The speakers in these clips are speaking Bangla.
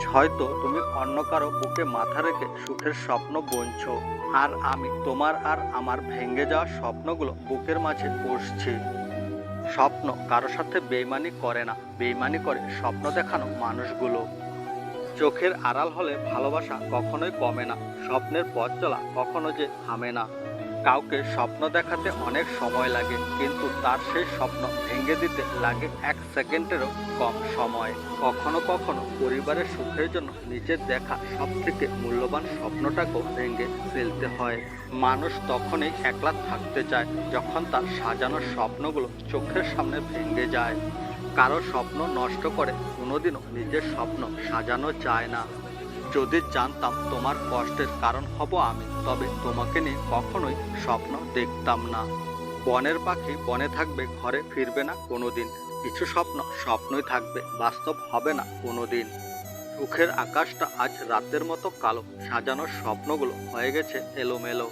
হয়তো তুমি অন্য কারো বুকে মাথা রেখে সুখের স্বপ্ন বুনছো, আর আমি তোমার আর আমার ভেঙে যাওয়া স্বপ্নগুলো বুকের মাঝে পুষছি। স্বপ্ন কারো সাথে বেইমানি করে না, বেইমানি করে স্বপ্ন দেখানো মানুষগুলো। চোখের আড়াল হলে ভালোবাসা কখনোই কমে না, স্বপ্নের পথ চলা কখনো যে থামে না। কাউকে স্বপ্ন দেখাতে অনেক সময় লাগে, কিন্তু তার সেই স্বপ্ন ভেঙে দিতে লাগে 1 সেকেন্ডেরও কম সময়। কখনো কখনো পরিবারের সুখের জন্য নিজের দেখা সব থেকে মূল্যবান স্বপ্নটাকেও ভেঙে ফেলতে হয়। মানুষ তখনই একলা থাকতে চায় যখন তার সাজানো স্বপ্নগুলো চোখের সামনে ভেঙে যায়। কারো স্বপ্ন নষ্ট করে কোনোদিনও নিজের স্বপ্ন সাজানো যায় না। যদি জানতাম তোমার কষ্টের কারণ হব আমি, তবে তোমাকে নিয়ে কখনোই স্বপ্ন দেখতাম না। বনের পাখি বনে থাকবে, ঘরে ফিরবে না কোনোদিন। কিছু স্বপ্ন স্বপ্নই থাকবে, বাস্তব হবে না কোনোদিন। সুখের আকাশটা আজ রাতের মতো কালো, সাজানো স্বপ্নগুলো হয়ে গেছে এলোমেলো।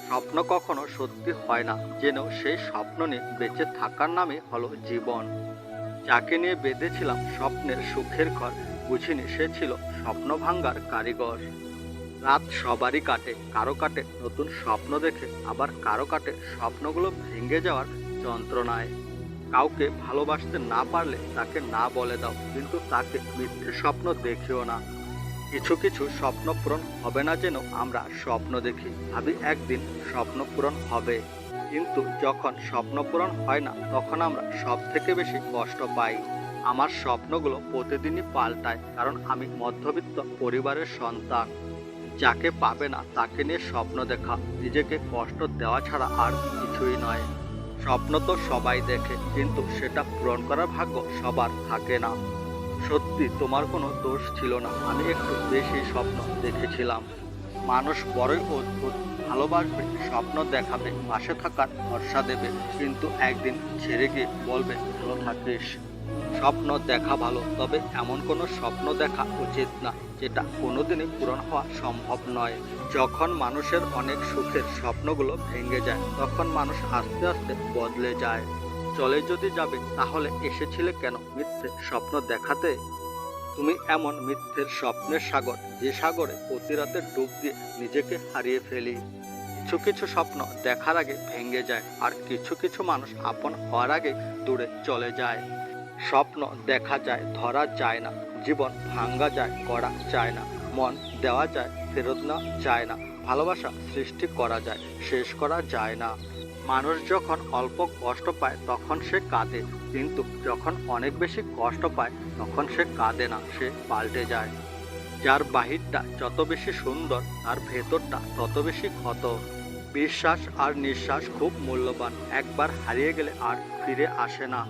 স্বপ্ন কখনো সত্যি হয় না জেনেও সেই স্বপ্ন নিয়ে বেঁচে থাকার নামই হলো জীবন। যাকে নিয়ে বেঁধেছিলাম স্বপ্নের সুখের ঘর, বুঝিনি সে ছিল স্বপ্ন ভাঙ্গার কারিগর। রাত সবারই কাটে, কারো কাটে নতুন স্বপ্ন দেখে, আবার কারো কাটে স্বপ্নগুলো ভেঙে যাওয়ার যন্ত্রণায়। কাউকে ভালোবাসতে না পারলে তাকে না বলে দাও, কিন্তু তাকে মিথ্যে স্বপ্ন দেখিও না। কিছু কিছু স্বপ্ন পূরণ হবে না যেন আমরা স্বপ্ন দেখি, ভাবি একদিন স্বপ্ন পূরণ হবে, কিন্তু যখন স্বপ্ন পূরণ হয় না তখন আমরা সব থেকে বেশি কষ্ট পাই। আমার স্বপ্নগুলো প্রতিদিনই পাল্টায়, কারণ আমি মধ্যবিত্ত পরিবারের সন্তান। যাকে পাবে না তাকে নিয়ে স্বপ্ন দেখা নিজেকে কষ্ট দেওয়া ছাড়া আর কিছুই নয়। স্বপ্ন তো সবাই দেখে, কিন্তু সেটা পূরণ করার ভাগ্য সবার থাকে না। সত্যি তোমার কোনো দোষ ছিল না, আমি একটু বেশি স্বপ্ন দেখেছিলাম। মানুষ বড়ই অদ্ভুত, ভালোবাসবে, স্বপ্ন দেখাবে, পাশে থাকার ভরসা দেবে, কিন্তু একদিন ছেড়ে গিয়ে বলবে ভালো থাকিস। স্বপ্ন দেখা ভালো, তবে এমন কোনো স্বপ্ন দেখা উচিত না যেটা কোনোদিনই পূরণ হওয়া সম্ভব নয়। যখন মানুষের অনেক সুখের স্বপ্নগুলো ভেঙে যায়, তখন মানুষ আস্তে আস্তে বদলে যায়। চলে যদি যাবে তাহলে এসেছিলে কেন মিথ্যে স্বপ্ন দেখাতে? তুমি এমন মিথ্যের স্বপ্নের সাগর, যে সাগরে প্রতি রাতে ডুব দিয়ে নিজেকে হারিয়ে ফেলি। কিছু কিছু স্বপ্ন দেখার আগে ভেঙে যায়, আর কিছু কিছু মানুষ আপন হওয়ার আগে দূরে চলে যায়। স্বপ্ন দেখা যায়, ধরা যায় না। জীবন ভাঙ্গা যায়, গড়া যায় না। মন দেওয়া যায়, ফেরত নেওয়া যায় না। ভালোবাসা সৃষ্টি করা যায়, শেষ করা যায় না। মানুষ যখন অল্প কষ্ট পায় তখন সে কাঁদে, কিন্তু যখন অনেক বেশি কষ্ট পায় তখন সে কাঁদে না, সে পাল্টে যায়। যার বাহিরটা যত বেশি সুন্দর, তার ভেতরটা তত বেশি ক্ষত। বিশ্বাস আর নিঃশ্বাস খুব মূল্যবান, একবার হারিয়ে গেলে আর ফিরে আসে না।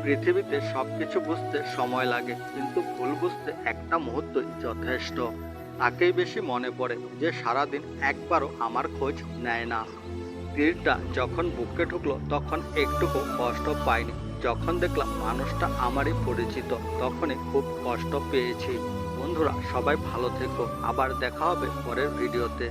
পৃথিবীতে সবকিছু বুঝতে সময় লাগে, কিন্তু ভুল বুঝতে একটা মুহূর্তই যথেষ্ট। তাকেই বেশি মনে পড়ে যে সারাদিন একবারও আমার খোঁজ নেয় না। তীরটা যখন বুকে ঢুকলো তখন একটুকু কষ্ট পাইনি, যখন দেখলাম মানুষটা আমারই পরিচিত তখনই খুব কষ্ট পেয়েছি। বন্ধুরা, সবাই ভালো থেকো, আবার দেখা হবে পরের ভিডিওতে।